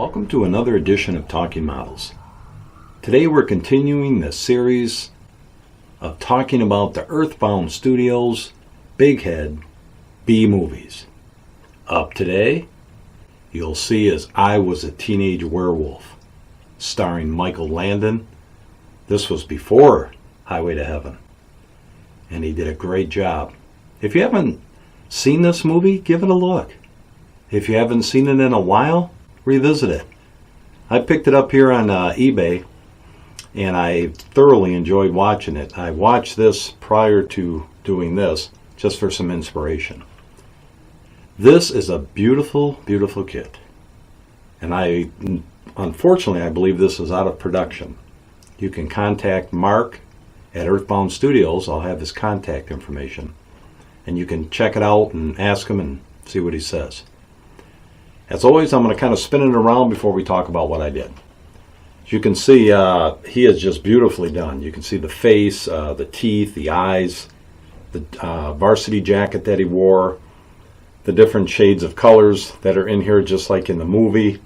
Welcome to another edition of Talking Models. Today we're continuing the series of talking about the Earthbound Studios Big Head B movies. Up today, you'll see As I Was a Teenage Werewolf, starring Michael Landon. This was before Highway to Heaven, and he did a great job. If you haven't seen this movie, give it a look. If you haven't seen it in a while, revisit it. I picked it up here on eBay, and I thoroughly enjoyed watching it. I watched this prior to doing this, just for some inspiration. This is a beautiful, beautiful kit. And unfortunately, I believe this is out of production. You can contact Mark at Earthbound Studios. I'll have his contact information. And you can check it out and ask him and see what he says. As always, I'm going to kind of spin it around before we talk about what I did. As you can see, he is just beautifully done. You can see the face, the teeth, the eyes, the varsity jacket that he wore, the different shades of colors that are in here, just like in the movie.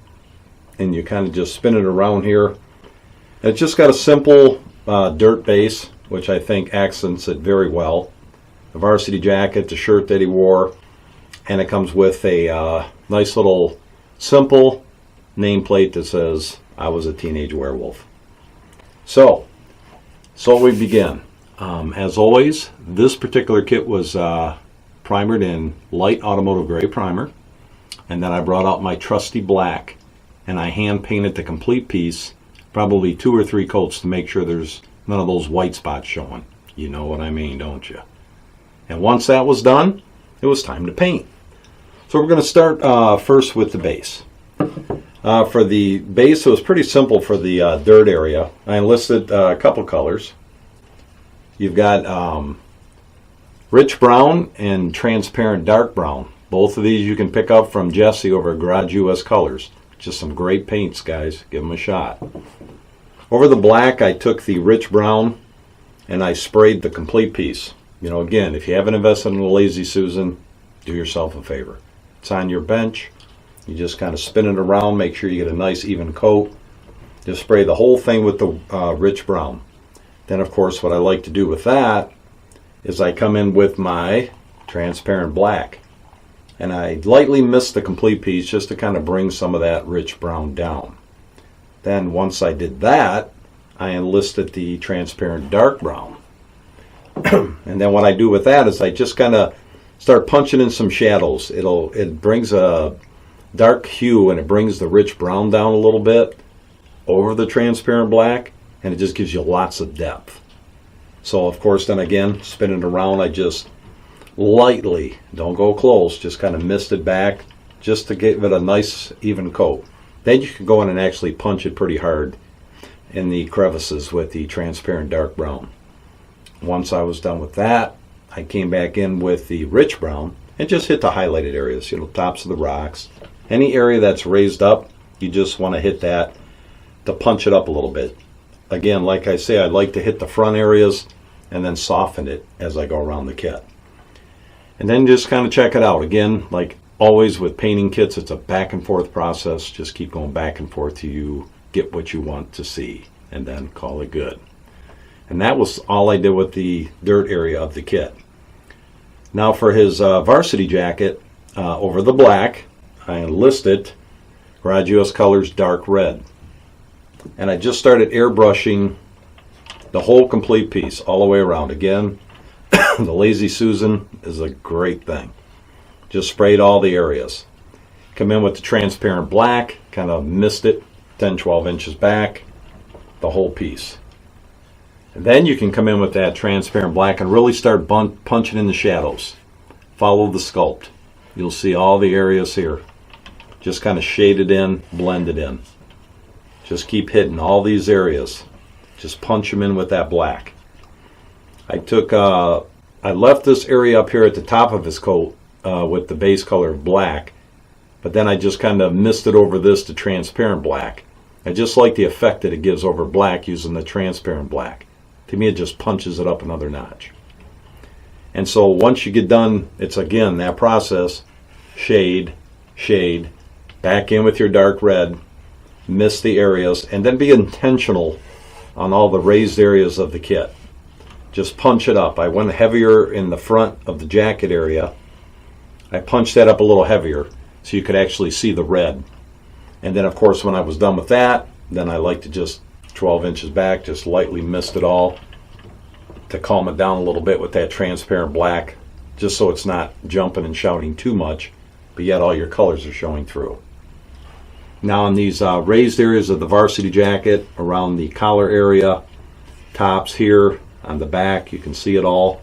And you kind of just spin it around here. It's just got a simple dirt base, which I think accents it very well. The varsity jacket, the shirt that he wore, and it comes with a nice little simple nameplate that says, I was a teenage werewolf. So we begin. As always, this particular kit was primered in light automotive gray primer, and then I brought out my trusty black, and I hand painted the complete piece, probably 2 or 3 coats to make sure there's none of those white spots showing. You know what I mean, don't you? And once that was done, it was time to paint. So we're going to start first with the base. For the base, it was pretty simple for the dirt area. I enlisted a couple colors. You've got rich brown and transparent dark brown. Both of these you can pick up from Jesse over at Garage US Colors. Just some great paints, guys. Give them a shot. Over the black, I took the rich brown and I sprayed the complete piece. You know, again, if you haven't invested in a Lazy Susan, do yourself a favor. It's on your bench. You just kind of spin it around, make sure you get a nice even coat. Just spray the whole thing with the rich brown. Then, of course, what I like to do with that is I come in with my transparent black. And I lightly mist the complete piece just to kind of bring some of that rich brown down. Then once I did that, I enlisted the transparent dark brown. And then what I do with that is I just kind of start punching in some shadows. It brings a dark hue and it brings the rich brown down a little bit over the transparent black, and it just gives you lots of depth. So of course, then again, spin it around, I just lightly, don't go close, just kind of mist it back just to give it a nice even coat. Then you can go in and actually punch it pretty hard in the crevices with the transparent dark brown. Once I was done with that, I came back in with the rich brown and just hit the highlighted areas, you know, tops of the rocks. Any area that's raised up, you just want to hit that to punch it up a little bit. Again, like I say, I like to hit the front areas and then soften it as I go around the kit. And then just kind of check it out. Again, like always with painting kits, it's a back and forth process. Just keep going back and forth till you get what you want to see, and then call it good. And that was all I did with the dirt area of the kit. Now for his varsity jacket, over the black, I enlisted Garage US Colors dark red. And I just started airbrushing the whole complete piece all the way around. Again, the Lazy Susan is a great thing. Just sprayed all the areas. Come in with the transparent black, kind of mist it 10-12 inches back, the whole piece. And then you can come in with that transparent black and really start punching in the shadows. Follow the sculpt. You'll see all the areas here. Just kind of shade it in, blend it in. Just keep hitting all these areas. Just punch them in with that black. I left this area up here at the top of his coat with the base color of black, but then I just kind of misted over this to transparent black. I just like the effect that it gives over black using the transparent black. To me, it just punches it up another notch. And so once you get done, it's again that process, shade, back in with your dark red, mist the areas, and then be intentional on all the raised areas of the kit. Just punch it up. I went heavier in the front of the jacket area. I punched that up a little heavier so you could actually see the red. And then of course when I was done with that, then I like to just 12 inches back, just lightly mist it all to calm it down a little bit with that transparent black, just so it's not jumping and shouting too much, but yet all your colors are showing through. Now in these raised areas of the varsity jacket, around the collar area, tops here, on the back, you can see it all.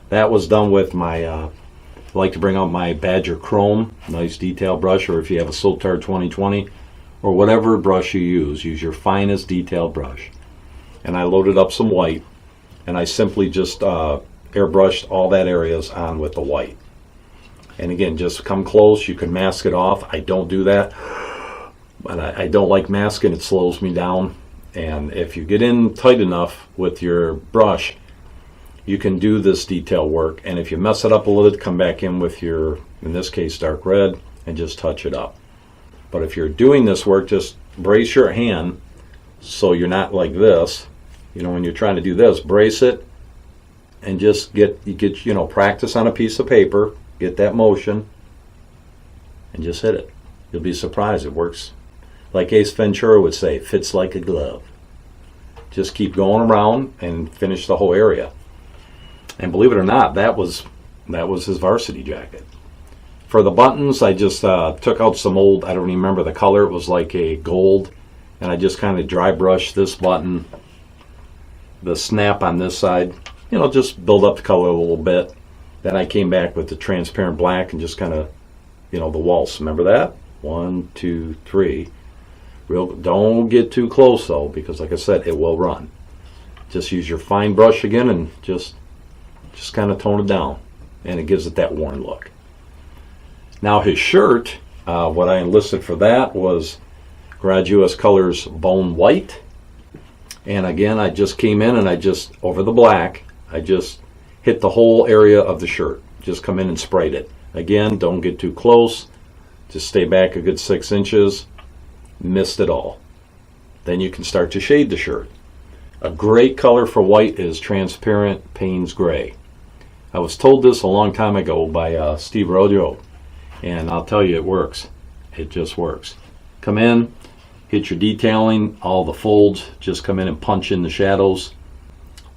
That was done with my, I like to bring out my Badger Chrome, nice detail brush, or if you have a Sculptor 2020, or whatever brush you use your finest detail brush. And I loaded up some white, and I simply just airbrushed all that areas on with the white. And again, just come close, you can mask it off. I don't do that, but I don't like masking, it slows me down. And if you get in tight enough with your brush, you can do this detail work. And if you mess it up a little, come back in with your, in this case, dark red, and just touch it up. But if you're doing this work, just brace your hand so you're not like this. You know, when you're trying to do this, brace it and just get practice on a piece of paper, get that motion, and just hit it. You'll be surprised, it works. Like Ace Ventura would say, fits like a glove. Just keep going around and finish the whole area. And believe it or not, that was his varsity jacket. For the buttons, I just took out some old, I don't even remember the color, it was like a gold, and I just kind of dry brushed this button, the snap on this side, just build up the color a little bit. Then I came back with the transparent black and just kind of, the waltz. Remember that? 1, 2, 3. Don't get too close though, because like I said, it will run. Just use your fine brush again and just kind of tone it down, and it gives it that worn look. Now his shirt, what I enlisted for that was Garage US Colors Bone White. And again, I just came in and I just, over the black, I just hit the whole area of the shirt. Just come in and sprayed it. Again, don't get too close. Just stay back a good 6 inches. Mist it all. Then you can start to shade the shirt. A great color for white is transparent Payne's Gray. I was told this a long time ago by Steve Rojo, and I'll tell you, it works. It just works. Come in, hit your detailing, all the folds, just come in and punch in the shadows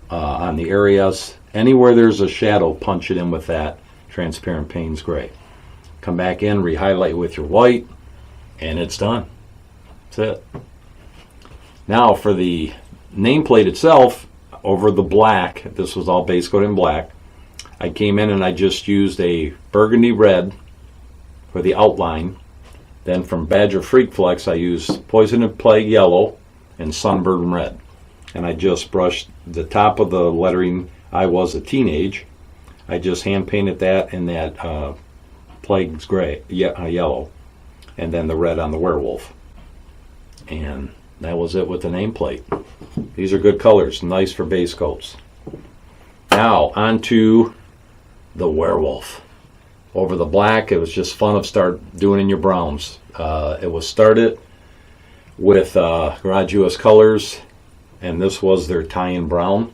on the areas. Anywhere there's a shadow, punch it in with that transparent Payne's Gray. Come back in, re-highlight with your white, and it's done. That's it. Now for the nameplate itself, over the black, this was all base coat in black, I came in and I just used a burgundy red for the outline. Then from Badger Freak Flex I used Poison and Plague yellow and Sunburn red. And I just brushed the top of the lettering, I was a teenage. I just hand painted that in that Plague's gray, yellow, and then the red on the Werewolf. And that was it with the nameplate. These are good colors, nice for base coats. Now onto the Werewolf. Over the black, it was just fun to start doing in your browns. It was started with Garage US Colors, and this was their tie-in brown.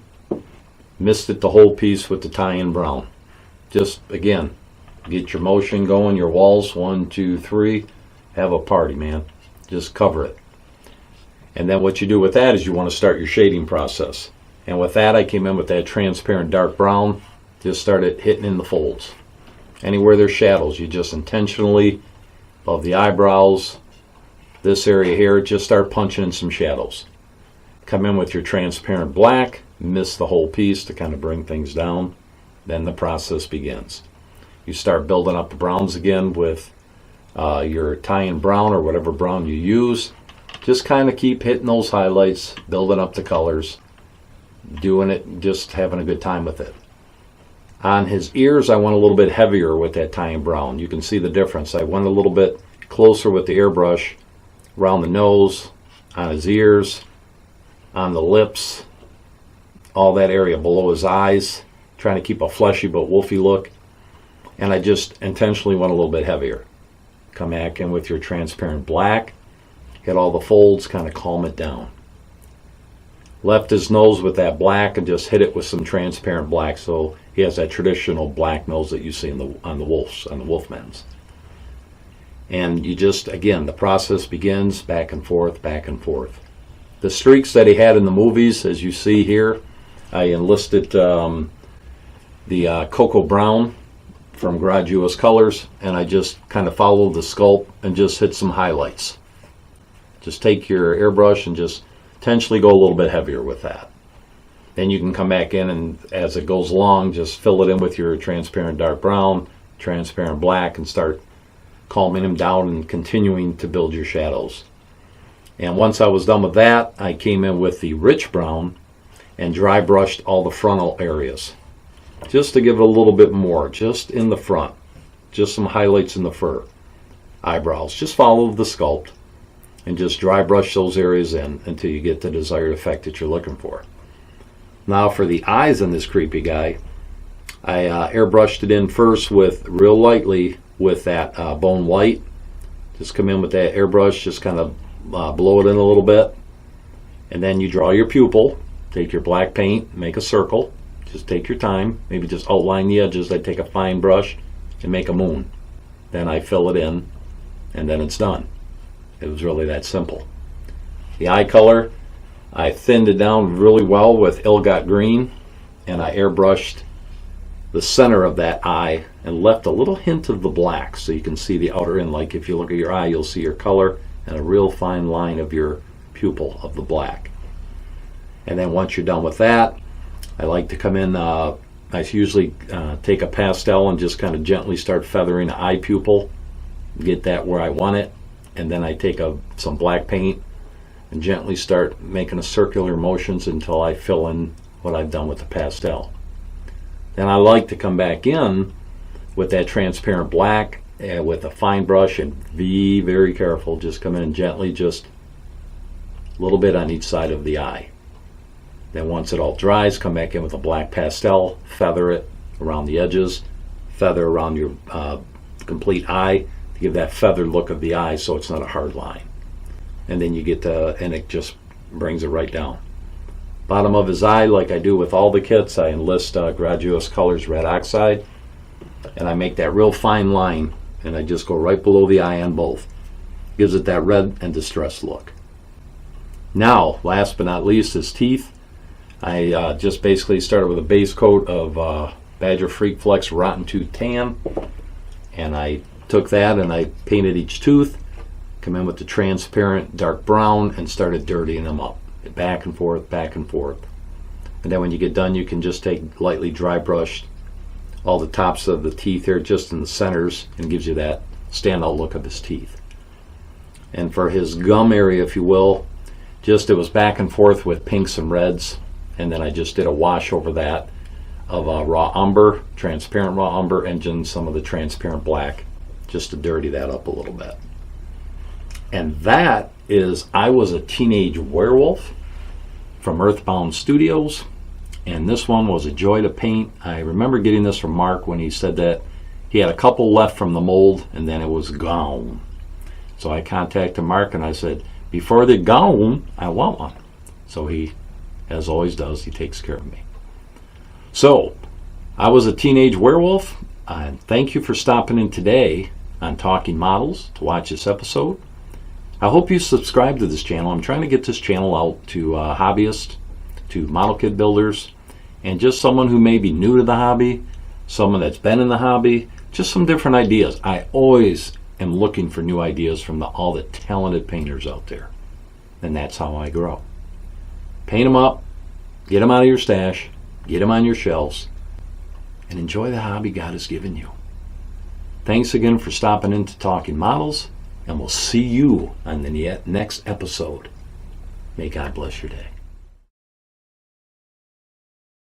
Misted the whole piece with the tie-in brown. Just again, get your motion going, your walls, 1, 2, 3, have a party, man. Just cover it. And then what you do with that is you want to start your shading process. And with that, I came in with that transparent dark brown, just started hitting in the folds. Anywhere there's shadows, you just intentionally, above the eyebrows, this area here, just start punching in some shadows. Come in with your transparent black, mist the whole piece to kind of bring things down. Then the process begins. You start building up the browns again with your tie-in brown or whatever brown you use. Just kind of keep hitting those highlights, building up the colors, doing it, just having a good time with it. On his ears, I went a little bit heavier with that tie-in brown. You can see the difference. I went a little bit closer with the airbrush around the nose, on his ears, on the lips, all that area below his eyes, trying to keep a fleshy but wolfy look. And I just intentionally went a little bit heavier. Come back in with your transparent black, hit all the folds, kind of calm it down. Left his nose with that black and just hit it with some transparent black, so he has that traditional black nose that you see on the Wolfmen's. And you just, again, the process begins back and forth, back and forth. The streaks that he had in the movies, as you see here, I enlisted the Cocoa Brown from Garage US Colors, and I just kind of followed the sculpt and just hit some highlights. Just take your airbrush and just intentionally go a little bit heavier with that. Then you can come back in and as it goes along, just fill it in with your transparent dark brown, transparent black, and start calming them down and continuing to build your shadows. And once I was done with that, I came in with the rich brown and dry brushed all the frontal areas. Just to give it a little bit more, just in the front. Just some highlights in the fur. Eyebrows. Just follow the sculpt and just dry brush those areas in until you get the desired effect that you're looking for. Now for the eyes on this creepy guy, I airbrushed it in first with real lightly with that bone white. Just come in with that airbrush, just kind of blow it in a little bit. And then you draw your pupil. Take your black paint, make a circle. Just take your time. Maybe just outline the edges. I take a fine brush and make a moon. Then I fill it in, and then it's done. It was really that simple. The eye color, I thinned it down really well with Ilgot Green, and I airbrushed the center of that eye and left a little hint of the black so you can see the outer end. Like if you look at your eye, you'll see your color and a real fine line of your pupil of the black. And then once you're done with that, I like to come in, I usually take a pastel and just kind of gently start feathering the eye pupil, get that where I want it, and then I take some black paint and gently start making a circular motions until I fill in what I've done with the pastel. Then I like to come back in with that transparent black with a fine brush and be very careful. Just come in and gently, just a little bit on each side of the eye. Then once it all dries, come back in with a black pastel, feather it around the edges, feather around your complete eye to give that feathered look of the eye so it's not a hard line. And then you get and it just brings it right down. Bottom of his eye, like I do with all the kits, I enlist Garage US Colors Red Oxide, and I make that real fine line, and I just go right below the eye on both. Gives it that red and distressed look. Now, last but not least, his teeth. I just basically started with a base coat of Badger Freak Flex Rotten Tooth Tan, and I took that and I painted each tooth, come in with the transparent dark brown, and started dirtying them up, back and forth, back and forth. And then when you get done, you can just take lightly dry brushed all the tops of the teeth here, just in the centers, and gives you that standout look of his teeth. And for his gum area, if you will, just it was back and forth with pinks and reds, and then I just did a wash over that of raw umber, transparent raw umber, and then some of the transparent black, just to dirty that up a little bit. And that is I Was a Teenage Werewolf from Earthbound Studios, and this one was a joy to paint. I remember getting this from Mark when he said that he had a couple left from the mold and then it was gone. So I contacted Mark and I said, before they're gone, I want one. So he, as always does, he takes care of me. So, I Was a Teenage Werewolf, and thank you for stopping in today on Talking Models to watch this episode. I hope you subscribe to this channel. I'm trying to get this channel out to hobbyists, to model kit builders, and just someone who may be new to the hobby, someone that's been in the hobby, just some different ideas. I always am looking for new ideas from all the talented painters out there. And that's how I grow. Paint them up, get them out of your stash, get them on your shelves, and enjoy the hobby God has given you. Thanks again for stopping in to Talking Models, and we'll see you on the next episode. May God bless your day.